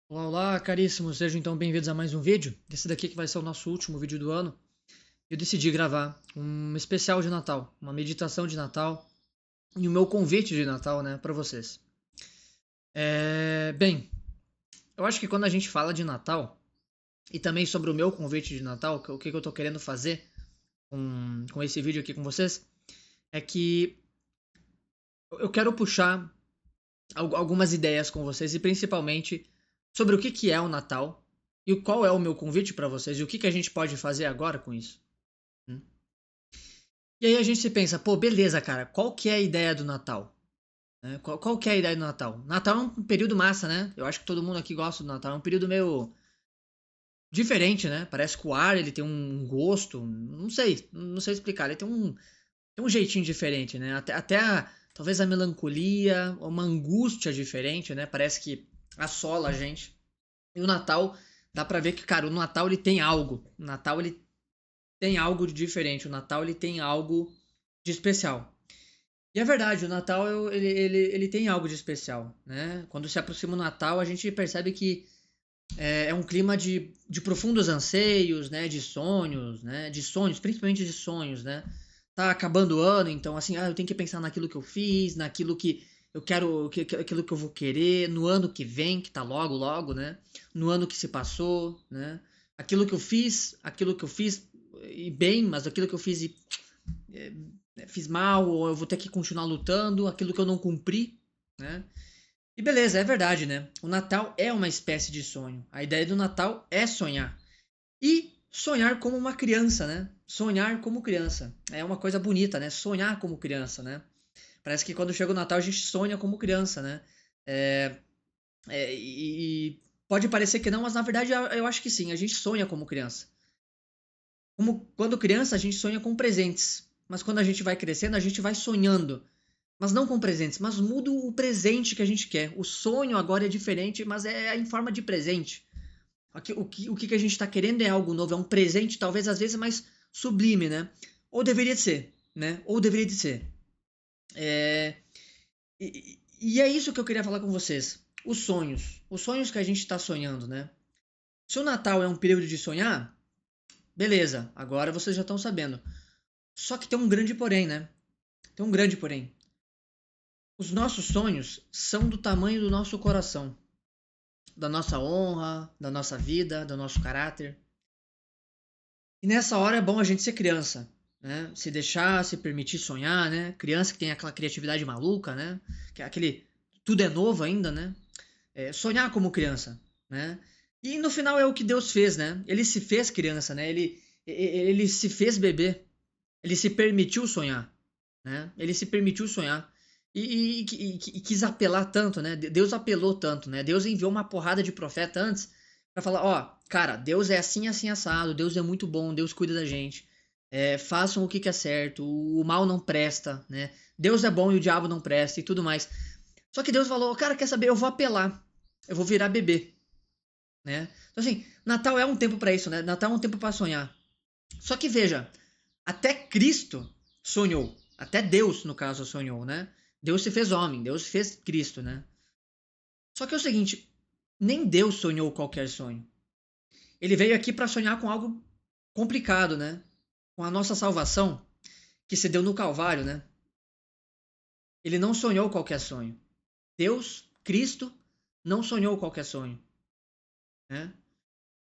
Olá, olá, caríssimos, sejam então bem-vindos a mais um vídeo. Esse daqui que vai ser o nosso último vídeo do ano. Eu decidi gravar um especial de Natal, uma meditação de Natal e o meu convite de Natal, né, para vocês. Bem, eu acho que quando a gente fala de Natal e também sobre o meu convite de Natal, o que eu tô querendo fazer com esse vídeo aqui com vocês, é que eu quero puxar algumas ideias com vocês e principalmente sobre o que é o Natal e qual é o meu convite para vocês e o que a gente pode fazer agora com isso. Hum. E aí a gente se pensa, pô, beleza, cara, qual que é a ideia do Natal? Né? Qual que é a ideia do Natal? Natal é um período massa, né? Eu acho que todo mundo aqui gosta do Natal. É um período meio diferente, né? Parece que o ar ele tem um gosto, não sei explicar. Ele tem um jeitinho diferente, né? Talvez a melancolia, uma angústia diferente, né? Parece que assola a gente. E o Natal, dá pra ver que, cara, o Natal ele tem algo. O Natal ele tem algo de diferente. O Natal ele tem algo de especial. E é verdade, o Natal ele tem algo de especial, né? Quando se aproxima o Natal, a gente percebe que é um clima de profundos anseios, né? De sonhos, né? De sonhos, principalmente de sonhos, né? Tá acabando o ano, então assim, eu tenho que pensar naquilo que eu fiz, naquilo que eu quero, aquilo que eu vou querer, no ano que vem, que tá logo, logo, né? No ano que se passou, né? Aquilo que eu fiz e bem, mas aquilo que eu fiz e fiz mal, ou eu vou ter que continuar lutando, aquilo que eu não cumpri, né? E beleza, é verdade, né? O Natal é uma espécie de sonho. A ideia do Natal é sonhar. E sonhar como uma criança, né? Sonhar como criança. É uma coisa bonita, né? Sonhar como criança, né? Parece que quando chega o Natal a gente sonha como criança, né? É, e pode parecer que não, mas na verdade eu acho que sim, a gente sonha como criança. Como quando criança a gente sonha com presentes, mas quando a gente vai crescendo a gente vai sonhando, mas não com presentes, mas muda o presente que a gente quer. O sonho agora é diferente, mas é em forma de presente. O que a gente está querendo é algo novo, é um presente talvez às vezes mais sublime, né? Ou deveria ser, né? Ou deveria de ser. É, e é isso que eu queria falar com vocês. Os sonhos que a gente está sonhando, né? Se o Natal é um período de sonhar, beleza, agora vocês já estão sabendo. Só que tem um grande porém, né? Tem um grande porém. Os nossos sonhos são do tamanho do nosso coração, da nossa honra, da nossa vida, do nosso caráter. E nessa hora é bom a gente ser criança, né? Se deixar, se permitir sonhar, né? Criança que tem aquela criatividade maluca, né? Que é aquele tudo é novo ainda, né? Sonhar como criança, né? E no final é o que Deus fez, né? Ele se fez criança, né? Ele se fez bebê, ele se permitiu sonhar, né? Ele se permitiu sonhar e quis apelar tanto, né? Deus apelou tanto, né? Deus enviou uma porrada de profeta antes para falar, ó, cara, Deus é assim, assim assado, Deus é muito bom, Deus cuida da gente. Façam o que é certo, o mal não presta, né? Deus é bom e o diabo não presta e tudo mais. Só que Deus falou, cara, quer saber? Eu vou apelar, eu vou virar bebê, né? Então assim, Natal é um tempo para isso, né? Natal é um tempo para sonhar. Só que veja, até Cristo sonhou. Até Deus, no caso, sonhou, né? Deus se fez homem, Deus se fez Cristo, né? Só que é o seguinte, nem Deus sonhou qualquer sonho. Ele veio aqui para sonhar com algo complicado, né? Com a nossa salvação, que se deu no Calvário, né? Ele não sonhou qualquer sonho. Deus, Cristo, não sonhou qualquer sonho, né?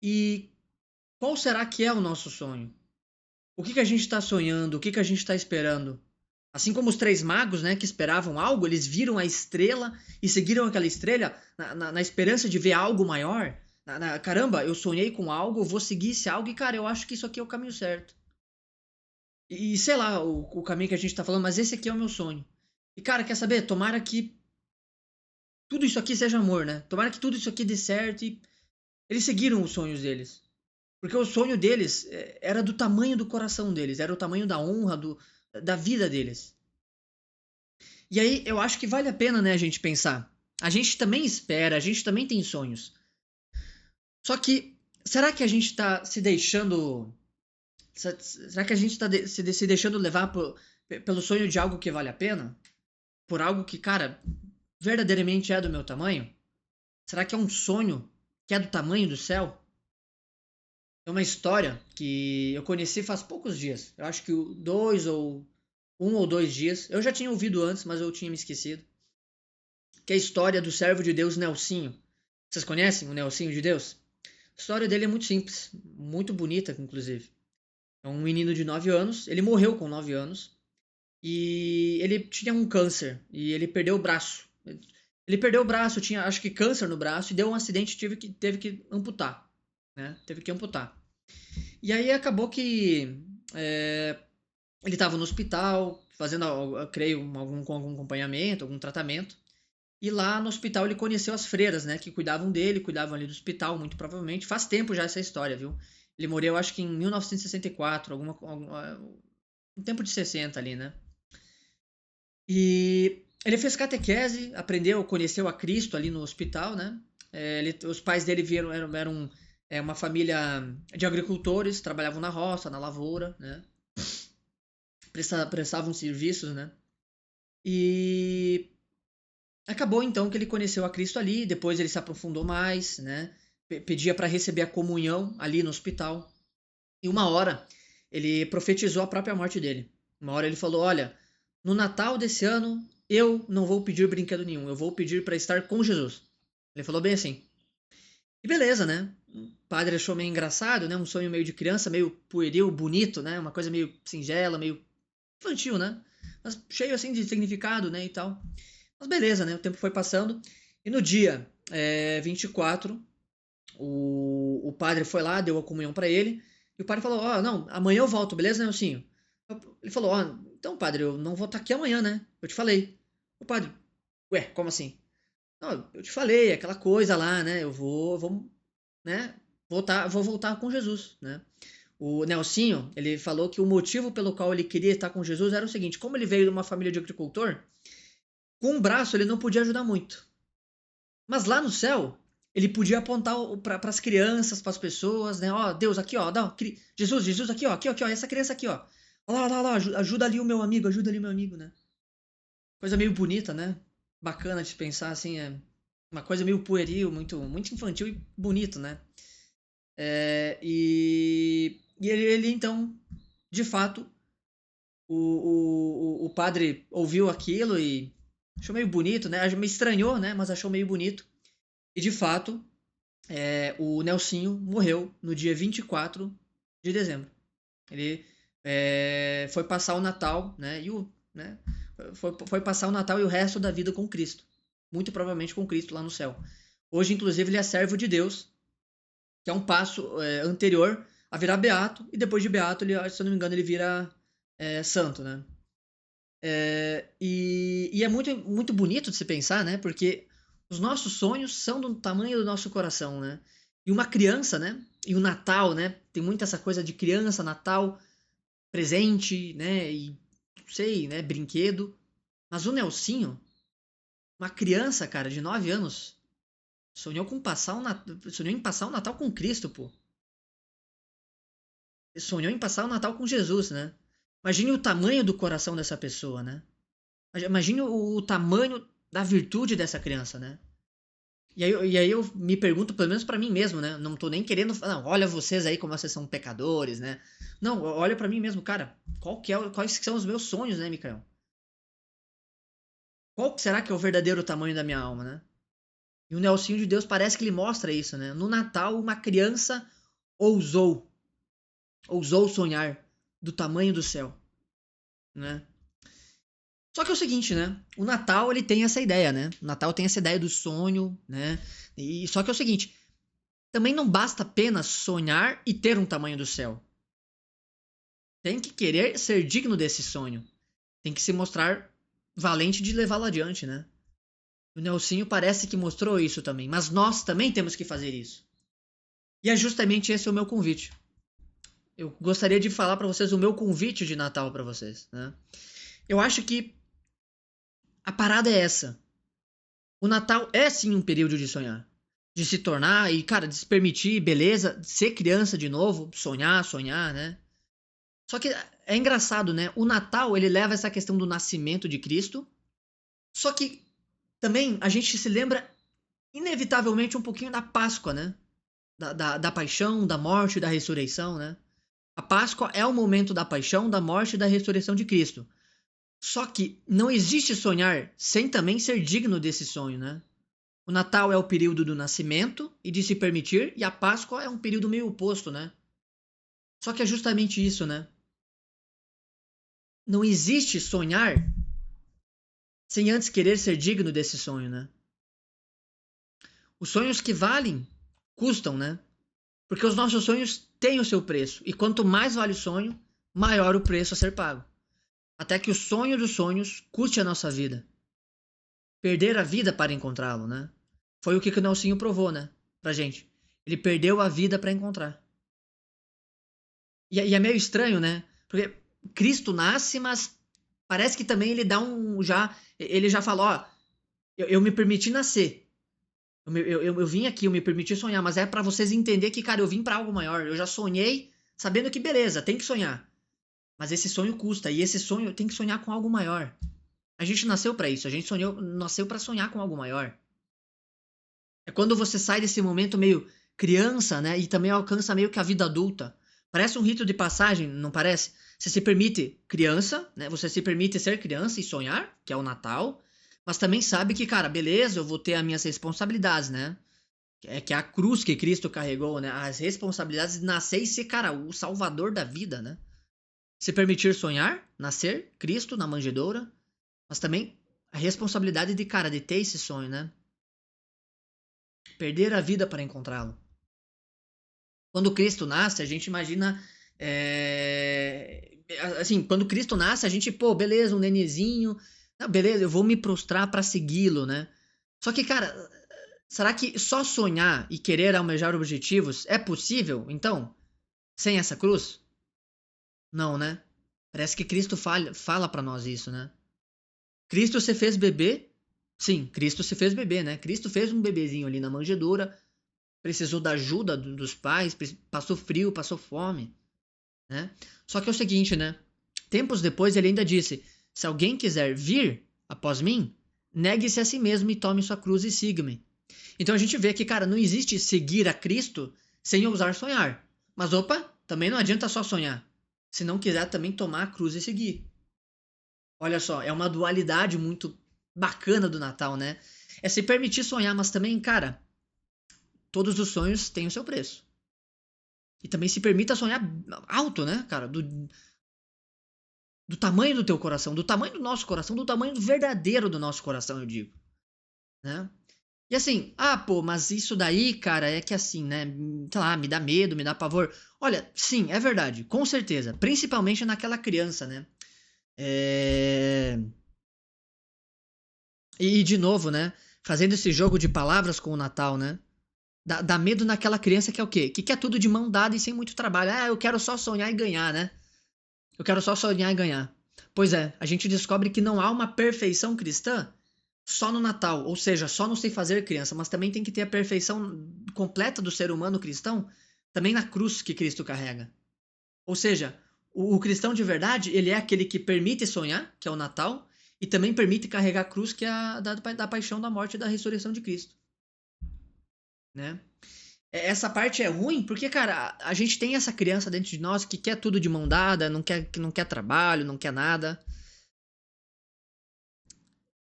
E qual será que é o nosso sonho? O que a gente está sonhando? O que a gente está esperando? Assim como os três magos, né, que esperavam algo, eles viram a estrela e seguiram aquela estrela na esperança de ver algo maior. Caramba, eu sonhei com algo, eu vou seguir esse algo e, cara, eu acho que isso aqui é o caminho certo. E sei lá o caminho que a gente tá falando, mas esse aqui é o meu sonho. E, cara, quer saber? Tomara que tudo isso aqui seja amor, né? Tomara que tudo isso aqui dê certo e eles seguiram os sonhos deles. Porque o sonho deles era do tamanho do coração deles, era o tamanho da honra, da vida deles. E aí eu acho que vale a pena, né, a gente pensar. A gente também espera, a gente também tem sonhos. Só que será que a gente está se deixando. Será que a gente está se deixando levar pelo sonho de algo que vale a pena? Por algo que, cara, verdadeiramente é do meu tamanho? Será que é um sonho? que é do tamanho do céu, é uma história que eu conheci faz poucos dias. Eu acho que 1 ou 2 dias. Eu já tinha ouvido antes, mas eu tinha me esquecido. Que é a história do servo de Deus Nelsinho. Vocês conhecem o Nelsinho de Deus? A história dele é muito simples, muito bonita, inclusive. É um menino de 9 anos, ele morreu com 9 anos e ele tinha um câncer e ele perdeu o braço. Ele perdeu o braço, tinha acho que câncer no braço e deu um acidente e teve que amputar, né? Teve que amputar. E aí acabou que ele estava no hospital, fazendo, eu creio, com algum acompanhamento, algum tratamento. E lá no hospital ele conheceu as freiras, né, que cuidavam dele, cuidavam ali do hospital, muito provavelmente. Faz tempo já essa história, viu? Ele morreu, acho que em 1964, um tempo de 60 ali, né? E ele fez catequese, aprendeu, conheceu a Cristo ali no hospital, né? Os pais dele eram uma família de agricultores, trabalhavam na roça, na lavoura, né? Prestavam serviços, né? E acabou então que ele conheceu a Cristo ali, depois ele se aprofundou mais, né? Pedia para receber a comunhão ali no hospital. E uma hora ele profetizou a própria morte dele. Uma hora ele falou: "Olha, no Natal desse ano eu não vou pedir brinquedo nenhum, eu vou pedir para estar com Jesus." Ele falou bem assim. E beleza, né? O padre achou meio engraçado, né? Um sonho meio de criança, meio pueril, bonito, né? Uma coisa meio singela, meio infantil, né? Mas cheio assim de significado, né? E tal. Mas beleza, né? O tempo foi passando. E no dia 24, o padre foi lá, deu a comunhão para ele. E o padre falou: Ó, não, amanhã eu volto, beleza, Nelsinho? Ele falou: Ó, então, padre, eu não vou estar aqui amanhã, né? Eu te falei. O padre: Ué, como assim? Não, eu te falei, aquela coisa lá, né? Eu vou, né? Vou voltar com Jesus, né? O Nelsinho, ele falou que o motivo pelo qual ele queria estar com Jesus era o seguinte: como ele veio de uma família de agricultor, com um braço ele não podia ajudar muito. Mas lá no céu, ele podia apontar para as crianças, para as pessoas, né? Ó, Deus aqui, ó, não, Jesus, Jesus aqui, ó, aqui, ó, essa criança aqui, ó. Ó lá, ajuda ali o meu amigo, ajuda ali o meu amigo, né? Coisa meio bonita, né? Bacana de pensar assim, é uma coisa meio pueril, muito infantil e bonito, né? E ele então, de fato, o padre ouviu aquilo e achou meio bonito, né? Me estranhou, né? Mas achou meio bonito. E de fato, o Nelsinho morreu no dia 24 de dezembro. Ele foi passar o Natal, né? Foi passar o Natal e o resto da vida com Cristo. Muito provavelmente com Cristo lá no céu. Hoje, inclusive, ele é servo de Deus, que é um passo anterior a virar beato. E depois de beato, se eu não me engano, ele vira santo, né? E é muito bonito de se pensar, né? Porque os nossos sonhos são do tamanho do nosso coração, né? E uma criança, né? E o Natal, né? Tem muito essa coisa de criança, Natal, presente, né? E não sei, né? Brinquedo. Mas o Nelsinho, uma criança, cara, de 9 anos, sonhou em passar o Natal com Cristo, pô. Ele sonhou em passar o Natal com Jesus, né? Imagine o tamanho do coração dessa pessoa, né? Imagine o tamanho da virtude dessa criança, né? E aí eu me pergunto, pelo menos pra mim mesmo, né? Não tô nem querendo falar, não, olha vocês aí como vocês são pecadores, né? Não, olha pra mim mesmo, cara. Quais que são os meus sonhos, né, Mikael? Qual será que é o verdadeiro tamanho da minha alma, né? E o Nelsinho de Deus parece que ele mostra isso, né? No Natal, uma criança ousou, ousou sonhar do tamanho do céu, né? Só que é o seguinte, né? O Natal ele tem essa ideia, né? O Natal tem essa ideia do sonho, né? E só que é o seguinte, também não basta apenas sonhar e ter um tamanho do céu. Tem que querer ser digno desse sonho. Tem que se mostrar valente de levá-lo adiante, né? O Nelsinho parece que mostrou isso também, mas nós também temos que fazer isso. E é justamente esse o meu convite. Eu gostaria de falar para vocês o meu convite de Natal para vocês, né? Eu acho que a parada é essa. O Natal é sim um período de sonhar, de se tornar e, cara, de se permitir, beleza, ser criança de novo, sonhar, né? Só que é engraçado, né? O Natal, ele leva essa questão do nascimento de Cristo, só que também a gente se lembra inevitavelmente um pouquinho da Páscoa, né? Da paixão, da morte e da ressurreição, né? A Páscoa é o momento da paixão, da morte e da ressurreição de Cristo. Só que não existe sonhar sem também ser digno desse sonho, né? O Natal é o período do nascimento e de se permitir, e a Páscoa é um período meio oposto, né? Só que é justamente isso, né? Não existe sonhar sem antes querer ser digno desse sonho, né? Os sonhos que valem custam, né? Porque os nossos sonhos têm o seu preço. E quanto mais vale o sonho, maior o preço a ser pago. Até que o sonho dos sonhos custe a nossa vida. Perder a vida para encontrá-lo, né? Foi o que o Nelsinho provou, né? Pra gente. Ele perdeu a vida para encontrar. E é meio estranho, né? Porque Cristo nasce, mas parece que também ele dá um. Ele já falou: ó, eu me permiti nascer. Eu vim aqui, eu me permiti sonhar, mas é para vocês entenderem que, cara, eu vim para algo maior. Eu já sonhei sabendo que, beleza, tem que sonhar. Mas esse sonho custa, e esse sonho tem que sonhar com algo maior. A gente nasceu para isso, a gente nasceu para sonhar com algo maior. É quando você sai desse momento meio criança, né, e também alcança meio que a vida adulta. Parece um rito de passagem, não parece? Você se permite criança, né? Você se permite ser criança e sonhar, que é o Natal, mas também sabe que, cara, beleza, eu vou ter as minhas responsabilidades, né? Que é a cruz que Cristo carregou, né? As responsabilidades de nascer e ser, cara, o salvador da vida, né? Se permitir sonhar, nascer, Cristo na manjedoura, mas também a responsabilidade de, cara, de ter esse sonho, né? Perder a vida para encontrá-lo. Quando Cristo nasce, a gente imagina. Assim, quando Cristo nasce, a gente, pô, beleza, um nenezinho. Não, beleza, eu vou me prostrar para segui-lo, né? Só que, cara, será que só sonhar e querer almejar objetivos é possível, então, sem essa cruz? Não, né? Parece que Cristo fala para nós isso, né? Cristo se fez bebê. Sim, Cristo se fez bebê, né? Cristo fez um bebezinho ali na manjedoura, precisou da ajuda dos pais, passou frio, passou fome, né? Só que é o seguinte, né? Tempos depois ele ainda disse: se alguém quiser vir após mim, negue-se a si mesmo e tome sua cruz e siga-me. Então a gente vê que, cara, não existe seguir a Cristo sem ousar sonhar. Mas opa, também não adianta só sonhar. Se não quiser também tomar a cruz e seguir. Olha só, é uma dualidade muito bacana do Natal, né? É se permitir sonhar, mas também, cara, todos os sonhos têm o seu preço. E também se permita sonhar alto, né, cara? Do tamanho do teu coração, do tamanho do nosso coração, do tamanho verdadeiro do nosso coração, eu digo, né? E assim, ah, pô, mas isso daí, cara, é que assim, né? Sei lá, me dá medo, me dá pavor. Olha, sim, é verdade, com certeza. Principalmente naquela criança, né? É... E de novo, né? Fazendo esse jogo de palavras com o Natal, né? Dá medo naquela criança que é o quê? Que quer tudo de mão dada e sem muito trabalho. Ah, eu quero só sonhar e ganhar, né? Eu quero só sonhar e ganhar. Pois é, a gente descobre que não há uma perfeição cristã só no Natal, ou seja, só no sei fazer criança, mas também tem que ter a perfeição completa do ser humano cristão também na cruz que Cristo carrega. Ou seja, o cristão de verdade, ele é aquele que permite sonhar, que é o Natal, e também permite carregar a cruz, que é a da paixão, da morte e da ressurreição de Cristo, né? Essa parte é ruim porque, cara, a gente tem essa criança dentro de nós que quer tudo de mão dada, não quer trabalho, não quer nada.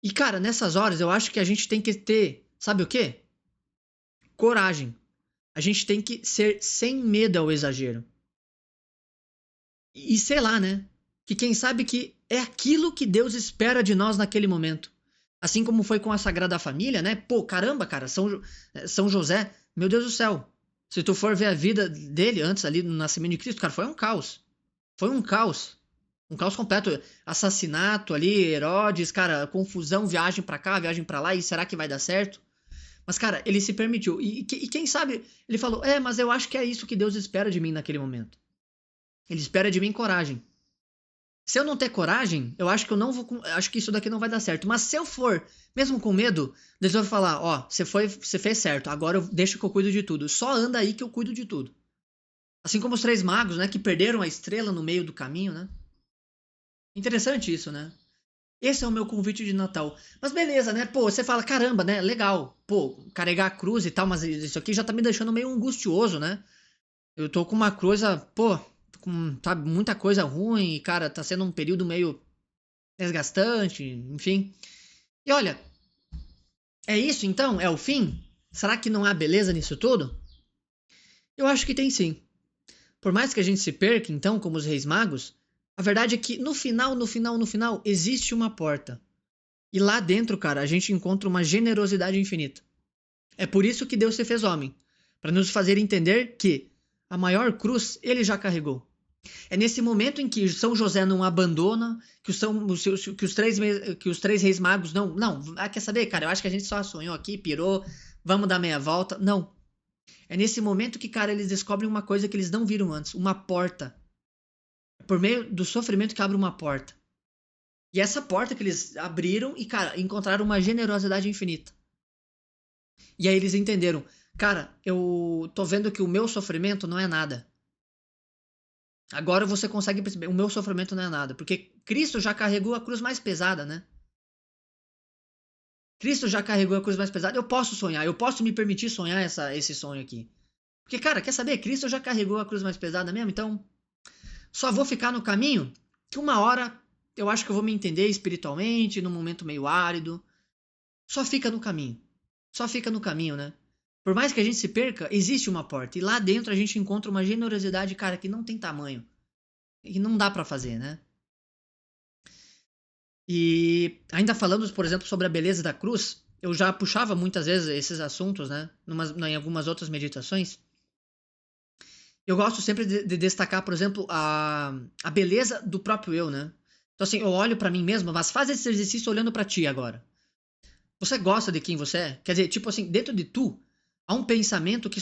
E, cara, nessas horas eu acho que a gente tem que ter, sabe o quê? Coragem. A gente tem que ser sem medo ao exagero. E sei lá, né? Que quem sabe que é aquilo que Deus espera de nós naquele momento. Assim como foi com a Sagrada Família, né? Pô, caramba, cara, São José, meu Deus do céu. Se tu for ver a vida dele antes ali no nascimento de Cristo, cara, foi um caos. Foi um caos. Um caos completo. Assassinato ali, Herodes, cara, confusão, viagem pra cá, viagem pra lá, e será que vai dar certo? Mas, cara, ele se permitiu. E quem sabe, ele falou: mas eu acho que é isso que Deus espera de mim naquele momento. Ele espera de mim coragem. Se eu não ter coragem, eu acho que eu não vou. Acho que isso daqui não vai dar certo. Mas se eu for, mesmo com medo, Deus vai falar: ó, você fez certo, agora deixa que eu cuido de tudo. Só anda aí que eu cuido de tudo. Assim como os três magos, né, que perderam a estrela no meio do caminho, né? Interessante isso, né? Esse é o meu convite de Natal. Mas beleza, né? Pô, você fala, caramba, né? Legal. Pô, carregar a cruz e tal, mas isso aqui já tá me deixando meio angustioso, né? Eu tô com uma coisa, pô, com, tá muita coisa ruim, e, cara, tá sendo um período meio desgastante, enfim. E olha, é isso então? É o fim? Será que não há beleza nisso tudo? Eu acho que tem sim. Por mais que a gente se perca, então, como os reis magos, a verdade é que no final, no final, no final, existe uma porta. E lá dentro, cara, a gente encontra uma generosidade infinita. É por isso que Deus se fez homem, para nos fazer entender que a maior cruz ele já carregou. É nesse momento em que São José não abandona, que os três reis magos não, quer saber, cara, eu acho que a gente só sonhou aqui, pirou, vamos dar meia volta. Não. É nesse momento que, cara, eles descobrem uma coisa que eles não viram antes, uma porta. É por meio do sofrimento que abre uma porta. E essa porta que eles abriram e, cara, encontraram uma generosidade infinita. E aí eles entenderam, cara, eu tô vendo que o meu sofrimento não é nada. Agora você consegue perceber, o meu sofrimento não é nada, porque Cristo já carregou a cruz mais pesada, né? Cristo já carregou a cruz mais pesada. Eu posso sonhar, eu posso me permitir sonhar esse sonho aqui. Porque, cara, quer saber? Cristo já carregou a cruz mais pesada mesmo, então só vou ficar no caminho que uma hora eu acho que eu vou me entender espiritualmente, num momento meio árido. Só fica no caminho. Só fica no caminho, né? Por mais que a gente se perca, existe uma porta. E lá dentro a gente encontra uma generosidade, cara, que não tem tamanho. E não dá pra fazer, né? E ainda falando, por exemplo, sobre a beleza da cruz, eu já puxava muitas vezes esses assuntos, né? Em algumas outras meditações. Eu gosto sempre de destacar, por exemplo, a beleza do próprio eu, né? Então, assim, eu olho pra mim mesmo, mas faz esse exercício olhando pra ti agora. Você gosta de quem você é? Quer dizer, tipo assim, dentro de tu, há um pensamento que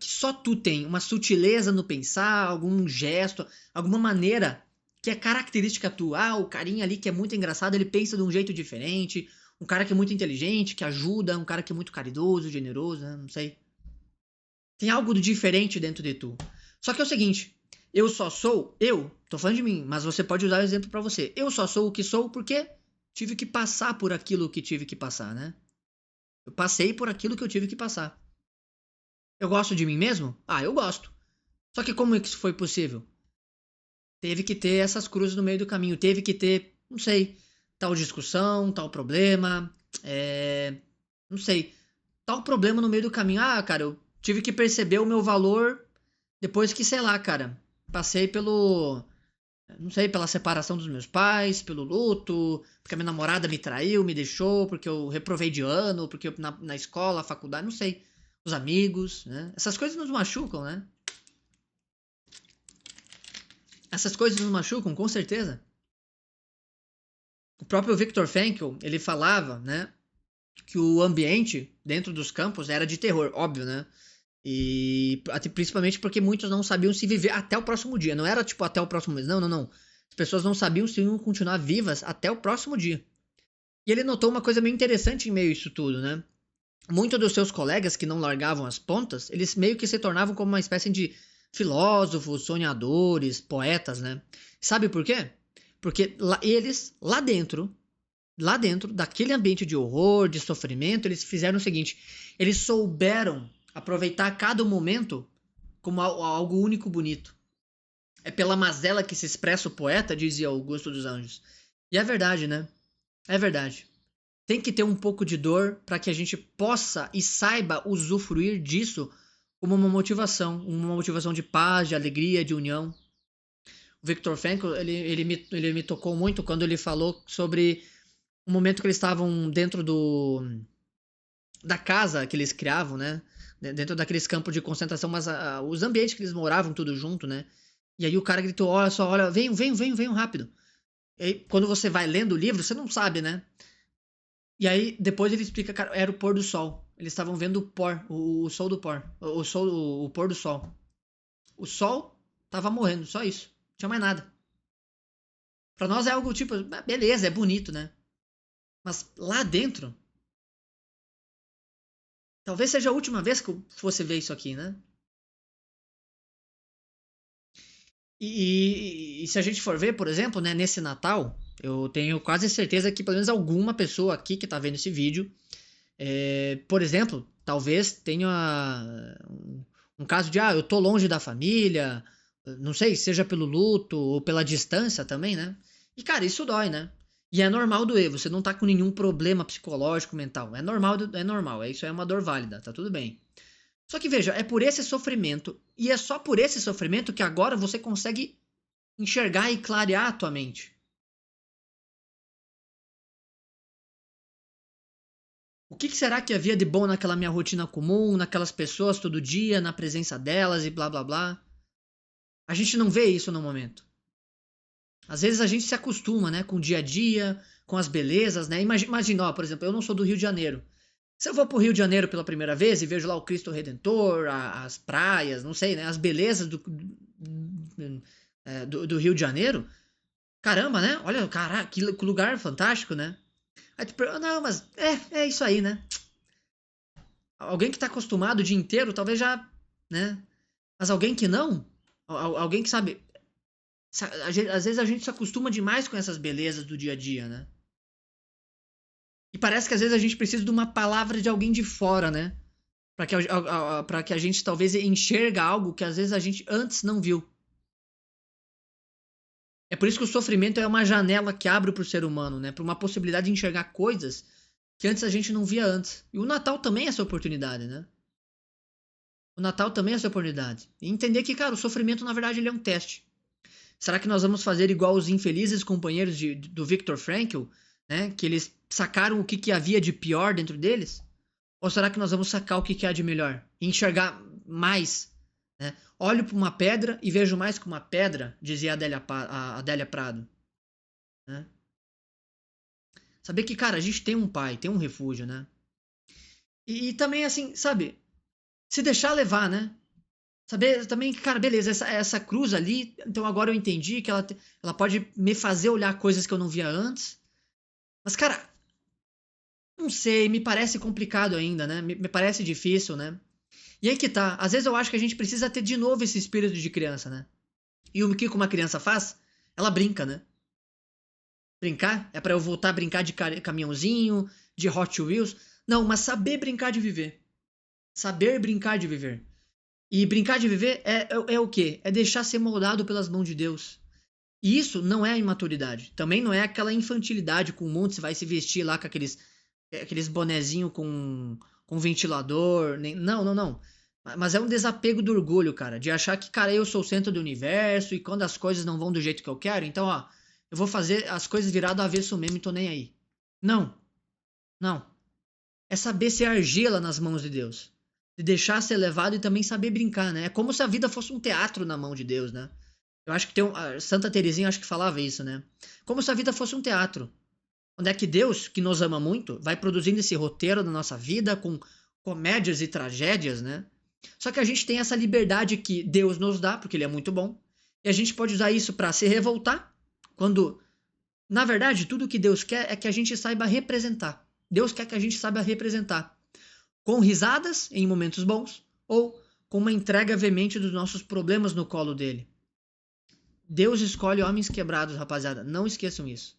só tu tem, uma sutileza no pensar, algum gesto, alguma maneira que é característica tua. Ah, o carinha ali que é muito engraçado, ele pensa de um jeito diferente. Um cara que é muito inteligente, que ajuda, um cara que é muito caridoso, generoso, né? Não sei. Tem algo de diferente dentro de tu. Só que é o seguinte, eu só sou eu, tô falando de mim, mas você pode usar o exemplo pra você. Eu só sou o que sou porque tive que passar por aquilo que tive que passar, né? Eu passei por aquilo que eu tive que passar. Eu gosto de mim mesmo? Ah, eu gosto. Só que como é que isso foi possível? Teve que ter essas cruzes no meio do caminho. Teve que ter, não sei, tal discussão, tal problema. Não sei, tal problema no meio do caminho. Ah, cara, eu tive que perceber o meu valor depois que, sei lá, cara, passei pelo. Não sei, pela separação dos meus pais, pelo luto, porque a minha namorada me traiu, me deixou, porque eu reprovei de ano, porque eu, na escola, faculdade, não sei. Os amigos, né? Essas coisas nos machucam, né? Essas coisas nos machucam, com certeza. O próprio Viktor Frankl, ele falava, né, que o ambiente dentro dos campos era de terror, óbvio, né? E principalmente porque muitos não sabiam se viver até o próximo dia. Não era tipo até o próximo mês. Não, não, não. As pessoas não sabiam se iam continuar vivas até o próximo dia. E ele notou uma coisa meio interessante em meio a isso tudo, né? Muitos dos seus colegas que não largavam as pontas, eles meio que se tornavam como uma espécie de filósofos, sonhadores, poetas, né? Sabe por quê? Porque eles, lá dentro daquele ambiente de horror, de sofrimento, eles fizeram o seguinte: eles souberam aproveitar cada momento como algo único bonito. É pela mazela que se expressa o poeta, dizia Augusto dos Anjos. E é verdade, né? É verdade. Tem que ter um pouco de dor para que a gente possa e saiba usufruir disso como uma motivação de paz, de alegria, de união. O Viktor Frankl, ele me tocou muito quando ele falou sobre o momento que eles estavam dentro da casa que eles criavam, né? Dentro daqueles campos de concentração, mas os ambientes que eles moravam tudo junto, né? E aí o cara gritou, olha só, olha, venham rápido. E aí, quando você vai lendo o livro, você não sabe, né? E aí, depois ele explica, cara, era o pôr do sol. Eles estavam vendo o sol do pôr. O pôr do sol. O sol tava morrendo, só isso. Não tinha mais nada. Pra nós é algo tipo, beleza, é bonito, né? Mas lá dentro, talvez seja a última vez que você vê isso aqui, né? E se a gente for ver, por exemplo, né, nesse Natal, Eu tenho quase certeza que pelo menos alguma pessoa aqui que tá vendo esse vídeo, por exemplo, talvez tenha um caso de, eu tô longe da família, não sei, seja pelo luto ou pela distância também, né? E, cara, isso dói, né? E é normal doer, você não tá com nenhum problema psicológico, mental. É normal, isso é uma dor válida, tá tudo bem. Só que veja, é por esse sofrimento, e é só por esse sofrimento que agora você consegue enxergar e clarear a tua mente. O que será que havia de bom naquela minha rotina comum, naquelas pessoas todo dia, na presença delas e blá blá blá? A gente não vê isso no momento. Às vezes a gente se acostuma, né, com o dia a dia, com as belezas, né? Imagina, ó, por exemplo, eu não sou do Rio de Janeiro. Se eu vou pro Rio de Janeiro pela primeira vez e vejo lá o Cristo Redentor, as praias, não sei, né, as belezas do Rio de Janeiro, caramba, né? Olha, caraca, que lugar fantástico, né? Aí tu pergunta, não, mas é isso aí, né? Alguém que tá acostumado o dia inteiro, talvez já, né? Mas alguém que não, alguém que sabe, às vezes a gente se acostuma demais com essas belezas do dia a dia, né? E parece que às vezes a gente precisa de uma palavra de alguém de fora, né? Para que a gente talvez enxerga algo que às vezes a gente antes não viu. É por isso que o sofrimento é uma janela que abre para o ser humano, né? Para uma possibilidade de enxergar coisas que antes a gente não via antes. E o Natal também é essa oportunidade, né? O Natal também é essa oportunidade. E entender que, cara, o sofrimento na verdade ele é um teste. Será que nós vamos fazer igual os infelizes companheiros do Viktor Frankl, né? Que eles sacaram o que havia de pior dentro deles? Ou será que nós vamos sacar o que há de melhor? E enxergar mais, né? Olho para uma pedra e vejo mais que uma pedra, dizia a Adélia Prado, né? Saber que, cara, a gente tem um pai, tem um refúgio, né? E também, assim, sabe? Se deixar levar, né? Saber também que, cara, beleza, essa cruz ali, então agora eu entendi que ela pode me fazer olhar coisas que eu não via antes. Mas, cara, não sei, me parece complicado ainda, né? Me parece difícil, né? E aí que tá. Às vezes eu acho que a gente precisa ter de novo esse espírito de criança, né? E o que uma criança faz? Ela brinca, né? Brincar é para eu voltar a brincar de caminhãozinho, de Hot Wheels. Não, mas saber brincar de viver. Saber brincar de viver. E brincar de viver é o quê? É deixar ser moldado pelas mãos de Deus. E isso não é imaturidade. Também não é aquela infantilidade com um monte, você vai se vestir lá com aqueles bonezinho com ventilador. Não, não, não. Mas é um desapego do orgulho, cara. De achar que, cara, eu sou o centro do universo e quando as coisas não vão do jeito que eu quero, então, ó, eu vou fazer as coisas virar do avesso mesmo e tô nem aí. Não, não. É saber ser argila nas mãos de Deus. De deixar ser levado e também saber brincar, né? É como se a vida fosse um teatro na mão de Deus, né? Eu acho que a Santa Teresinha acho que falava isso, né? Como se a vida fosse um teatro. Onde é que Deus, que nos ama muito, vai produzindo esse roteiro da nossa vida com comédias e tragédias, né? Só que a gente tem essa liberdade que Deus nos dá, porque Ele é muito bom, e a gente pode usar isso para se revoltar, quando, na verdade, tudo que Deus quer é que a gente saiba representar. Deus quer que a gente saiba representar, com risadas em momentos bons, ou com uma entrega veemente dos nossos problemas no colo dele. Deus escolhe homens quebrados, rapaziada. Não esqueçam isso.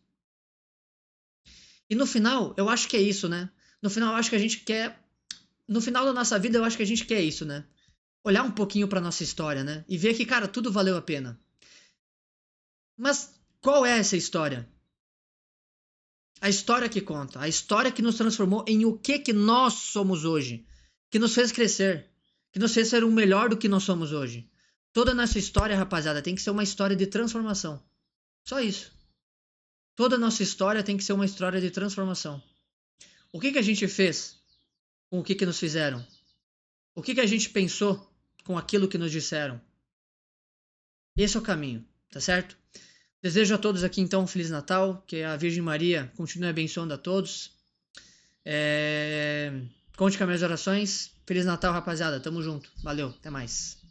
E no final, eu acho que é isso, né? No final, eu acho que a gente quer. No final da nossa vida, eu acho que a gente quer isso, né? Olhar um pouquinho pra nossa história, né? E ver que, cara, tudo valeu a pena. Mas qual é essa história? A história que conta. A história que nos transformou em o que nós somos hoje. Que nos fez crescer. Que nos fez ser o melhor do que nós somos hoje. Toda a nossa história, rapaziada, tem que ser uma história de transformação. Só isso. Toda a nossa história tem que ser uma história de transformação. O que a gente fez com o que nos fizeram? O que a gente pensou com aquilo que nos disseram? Esse é o caminho, tá certo? Desejo a todos aqui então um Feliz Natal, que a Virgem Maria continue abençoando a todos. Conte com as minhas orações. Feliz Natal, rapaziada. Tamo junto. Valeu, até mais.